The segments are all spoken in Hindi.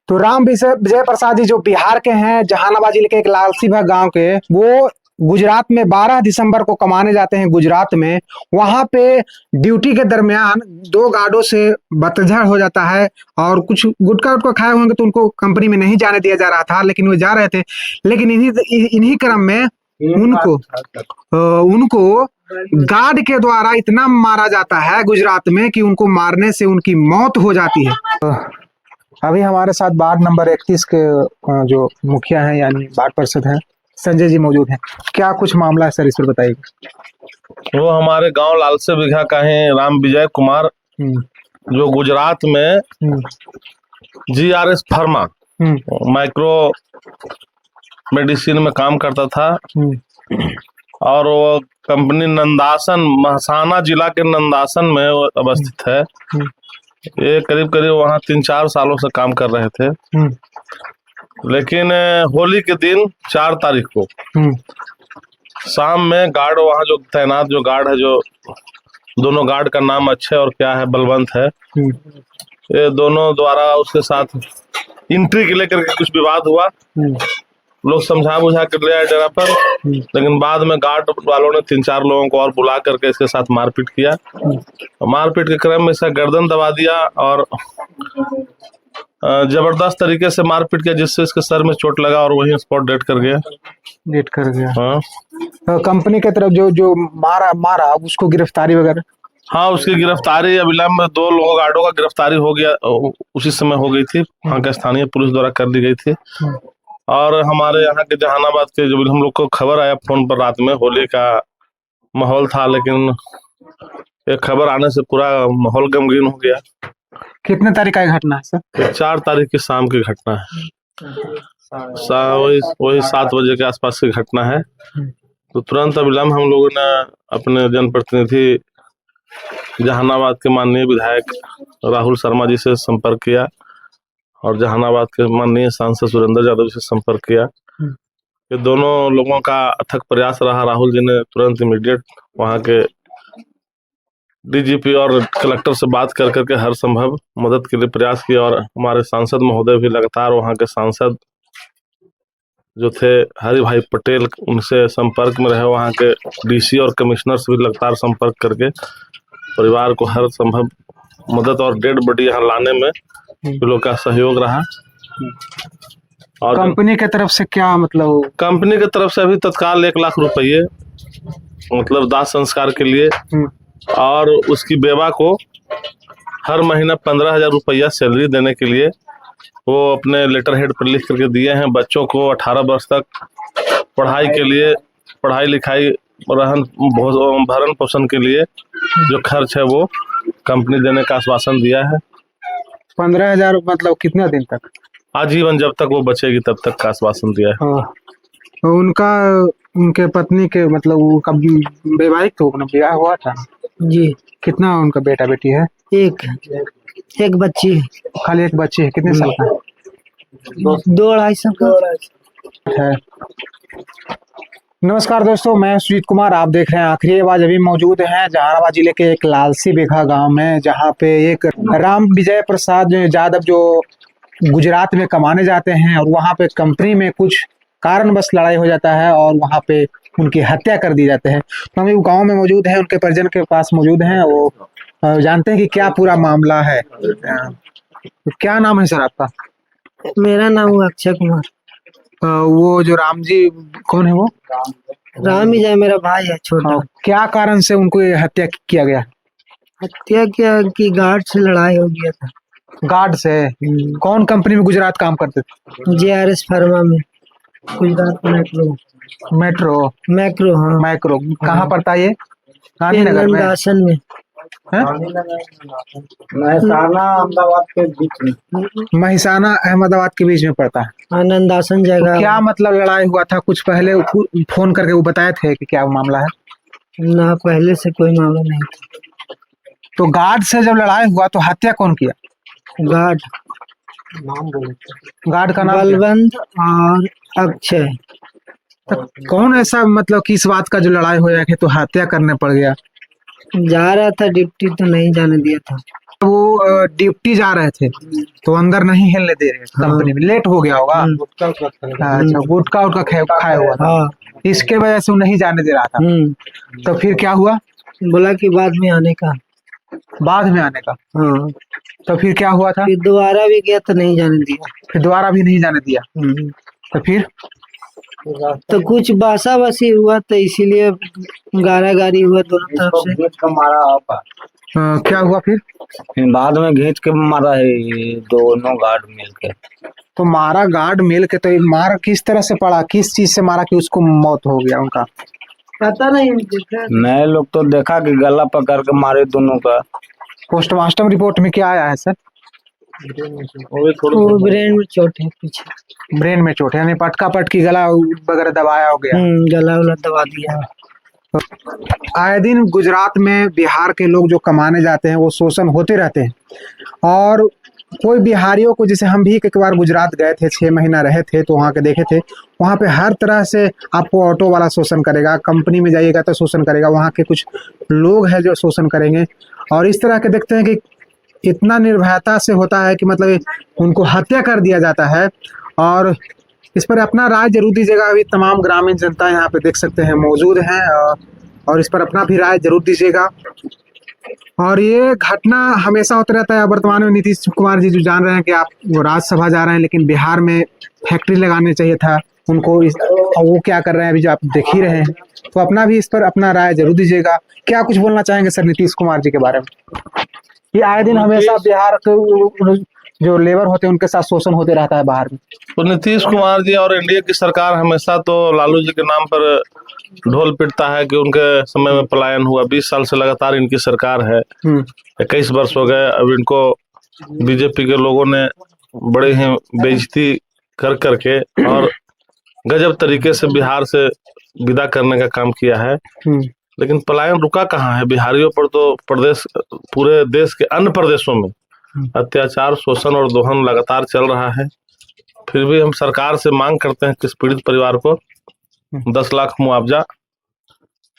तो राम विजय प्रसाद जी जो बिहार के हैं, जहानाबाद जिले के एक लालसीबाग गांव के, वो गुजरात में 12 दिसंबर को कमाने जाते हैं गुजरात में। वहां पे ड्यूटी के दरमियान दो गार्डों से बतझड़ हो जाता है और कुछ गुटखा उटखा खाए होंगे तो उनको कंपनी में नहीं जाने दिया जा रहा था, लेकिन वो जा रहे थे। लेकिन इन्हीं क्रम में उनको गार्ड के द्वारा इतना मारा जाता है गुजरात में कि उनको मारने से उनकी मौत हो जाती है। अभी हमारे साथ वार्ड नंबर 31 के जो मुखिया हैं यानी वार्ड पार्षद हैं, संजय जी मौजूद हैं। क्या कुछ मामला है सर, इस पर बताइए। वो हमारे गांव लालसे बिघा का है राम विजय कुमार, जो गुजरात में GRS फर्मा माइक्रो मेडिसिन में काम करता था और वो कंपनी नंदासन, महसाना जिला के नंदासन में अवस्थित है। ये करीब करीब वहाँ 3-4 सालों से काम कर रहे थे। लेकिन होली के दिन 4 तारीख को शाम में गार्ड वहाँ जो तैनात जो गार्ड है, जो दोनों गार्ड का नाम अक्षय और क्या है बलवंत है, ये दोनों द्वारा उसके साथ एंट्री के लेकर के कुछ विवाद हुआ। लोग समझा बुझा कर ले आए डेरा पर, लेकिन बाद में गार्ड वालों ने 3-4 लोगों को और बुला करके इसके साथ मारपीट किया। मारपीट के क्रम में इसका गर्दन दबा दिया और जबरदस्त तरीके से मारपीट किया, जिससे इसके सर में चोट लगा और वहीं स्पॉट डेड कर गया। हाँ, तो कंपनी की तरफ जो मारा उसको गिरफ्तारी वगैरह? हाँ, उसकी गिरफ्तारी अविलंब 2 लोगों गार्डों का गिरफ्तारी हो गया, उसी समय हो गई थी। वहाँ के स्थानीय पुलिस द्वारा कर दी गई थी। और हमारे यहाँ के जहानाबाद के जब हम लोग को खबर आया फोन पर, रात में होली का माहौल था, लेकिन एक खबर आने से पूरा माहौल गमगीन हो गया। कितने तारीख का घटना है सर? 4 तारीख की शाम की घटना है। वही 7 बजे के आसपास की घटना है। तो तुरंत अविलंब हम लोगों ने अपने जनप्रतिनिधि जहानाबाद के माननीय विधायक राहुल शर्मा जी से संपर्क किया और जहानाबाद के माननीय सांसद सुरेंद्र यादव से संपर्क किया। ये दोनों लोगों का अथक प्रयास रहा। राहुल जी ने तुरंत इमीडिएट वहाँ के DGP और कलेक्टर से बात कर करके हर संभव मदद के लिए प्रयास किया और हमारे सांसद महोदय भी लगातार वहाँ के सांसद जो थे हरि भाई पटेल, उनसे संपर्क में रहे। वहाँ के DC और कमिश्नर से भी लगातार संपर्क करके परिवार को हर संभव मदद और डेड बॉडी यहाँ लाने में लोग का सहयोग रहा। और कंपनी की तरफ से क्या मतलब? कंपनी की तरफ से अभी तत्काल 1 लाख रुपये मतलब दाह संस्कार के लिए और उसकी बेवा को हर महीना 15,000 रुपया सैलरी देने के लिए वो अपने लेटर हेड पर लिख करके दिए हैं। बच्चों को 18 वर्ष तक पढ़ाई के लिए, पढ़ाई लिखाई, भरण पोषण के लिए जो खर्च है वो कंपनी देने का आश्वासन दिया है। 15,000 मतलब कितना दिन तक? आजीवन, जब तक वो बचेगी तब तक का आश्वासन दिया है। तो उनके पत्नी के मतलब उनका वैवाहिक तो ब्याह हुआ था जी। कितना उनका बेटा बेटी है? एक बच्ची है। खाली एक बच्ची है? कितने साल का? 2-2.5 साल का है। नमस्कार दोस्तों, मैं सुजीत कुमार, आप देख रहे हैं आखिरी आवाज। अभी मौजूद हैं जहानाबाद जिले के एक लालसी बिघा गांव में, जहां पे एक राम विजय प्रसाद यादव जो गुजरात में कमाने जाते हैं और वहां पे कंपनी में कुछ कारणवश लड़ाई हो जाता है और वहां पे उनकी हत्या कर दी जाती है। तो हम गांव में मौजूद हैं, उनके परिजन के पास मौजूद हैं, वो जानते हैं कि क्या पूरा मामला है। तो क्या नाम है सर आपका? मेरा नाम है अक्षय कुमार। वो जो राम जी कौन है? वो राम विजय मेरा भाई है छोटा। क्या कारण से उनको ये हत्या किया गया? हत्या क्या कि गार्ड से लड़ाई हो गया था। गार्ड से? कौन कंपनी में गुजरात काम करते थे? GRS फर्मा में, गुजरात मैक्रो। हाँ, मैक्रो कहाँ पड़ता है ये? गांधीनगर में? नंदासन में। महिसाना अहमदाबाद के बीच में पड़ता है। हाँ, नंदासन जगह। क्या मतलब लड़ाई हुआ था? कुछ पहले फोन करके वो बताए थे कि क्या मामला है? ना, पहले से कोई मामला नहीं था। तो गार्ड से जब लड़ाई हुआ तो हत्या कौन किया? गार्ड। नाम बोले? गार्ड का नाम बलवंत और अक्षय। तो कौन ऐसा मतलब किस बात का जो लड़ाई हो जाए तो हत्या करने पड़ गया? जा रहा था ड्यूटी तो नहीं जाने दिया था। वो ड्यूटी जा रहे थे तो अंदर नहीं हिलने दे रहे कंपनी में, लेट हो गया होगा। अच्छा, गुटखा उटका खाया हुआ था, हाँ। इसके वजह से वो नहीं जाने दे रहा था। तो फिर क्या हुआ? बोला कि बाद में आने का। बाद में आने का। हाँ। तो फिर क्या हुआ था? फिर दोबारा भी गया तो नहीं जाने दिया। फिर दोबारा भी नहीं जाने दिया। तो फिर तो कुछ बासा बासी हुआ तो इसीलिए गारी हुआ दोनों तरफ से। क्या हुआ फिर? बाद में घींच के मारा है ये दोनों गार्ड मिलके। तो मारा गार्ड मिल के, तो ये मार किस तरह से पड़ा, किस चीज से मारा कि उसको मौत हो गया उनका? पता नहीं देखा। मैं लोग तो देखा कि गला पकड़ के मारे दोनों का। पोस्टमार्टम रिपोर्ट में क्या आया है सर? वो ब्रेन में चोट है पीछे। ब्रेन में चोट है, यानी पटका पटकी गला वगैरह दबाया हो गया। गला उला दबा दिया। आए दिन गुजरात में बिहार के लोग जो कमाने जाते हैं वो शोषण होते रहते हैं। और कोई बिहारियों को, जैसे हम भी एक बार गुजरात गए थे, 6 महीना रहे थे, तो वहाँ के देखे थे, वहाँ पे हर तरह से आपको ऑटो वाला शोषण करेगा, कंपनी में जाइएगा तो शोषण करेगा, वहाँ के कुछ लोग हैं जो शोषण करेंगे। और इस तरह के देखते हैं कि इतना निर्भयता से होता है कि मतलब उनको हत्या कर दिया जाता है। और इस पर अपना राय जरूर दीजिएगा। अभी तमाम ग्रामीण जनता यहाँ पे देख सकते हैं मौजूद हैं, और इस पर अपना भी राय जरूर दीजिएगा। और ये घटना हमेशा होता रहता है। वर्तमान में नीतीश कुमार जी जो जान रहे हैं कि आप वो राज्यसभा जा रहे हैं, लेकिन बिहार में फैक्ट्री लगाने चाहिए था उनको, और वो क्या कर रहे हैं अभी जो आप देख ही रहे हैं। तो अपना भी इस पर अपना राय जरूर दीजिएगा। क्या कुछ बोलना चाहेंगे सर नीतीश कुमार जी के बारे में? ये आए दिन हमेशा बिहार के जो लेबर होते हैं उनके साथ शोषण होते रहता है बाहर में। तो नीतीश कुमार जी और एनडीए की सरकार हमेशा तो लालू जी के नाम पर ढोल पिटता है कि उनके समय में पलायन हुआ। 20 साल से लगातार इनकी सरकार है, 21 वर्ष हो गए। अब इनको बीजेपी के लोगों ने बड़े ही बेइज्जती कर करके और गजब तरीके से बिहार से विदा करने का काम किया है। लेकिन पलायन रुका कहाँ है? बिहारियों पर तो पूरे देश के अन्य प्रदेशों में अत्याचार, शोषण और दोहन लगातार चल रहा है। फिर भी हम सरकार से मांग करते हैं कि इस पीड़ित परिवार को 10 लाख मुआवजा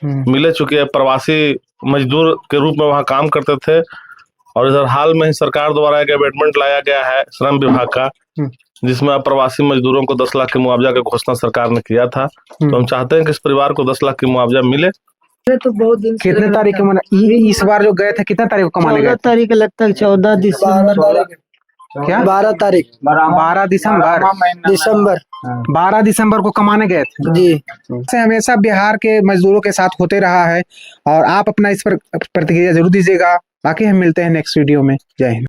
मिले चुके हैं। प्रवासी मजदूर के रूप में वहां काम करते थे, और इधर हाल में ही सरकार द्वारा एक अमेंडमेंट लाया गया है श्रम विभाग का, जिसमें अब प्रवासी मजदूरों को 10 लाख के मुआवजा का घोषणा सरकार ने किया था। तो हम चाहते हैं कि इस परिवार को 10 लाख की मुआवजा मिले। तो बहुत दिन कितने तारीख को इस बार जो गए थे, कितने तारीख को कमाने गए? 14 तारीख लगता है, 14 दिसंबर। क्या? 12 तारीख। 12 दिसंबर। 12 दिसंबर को कमाने गए थे जी। से हमेशा बिहार के मजदूरों के साथ होते रहा है। और आप अपना इस पर प्रतिक्रिया जरूर दीजिएगा। बाकी हम मिलते हैं नेक्स्ट वीडियो में। जय हिंद।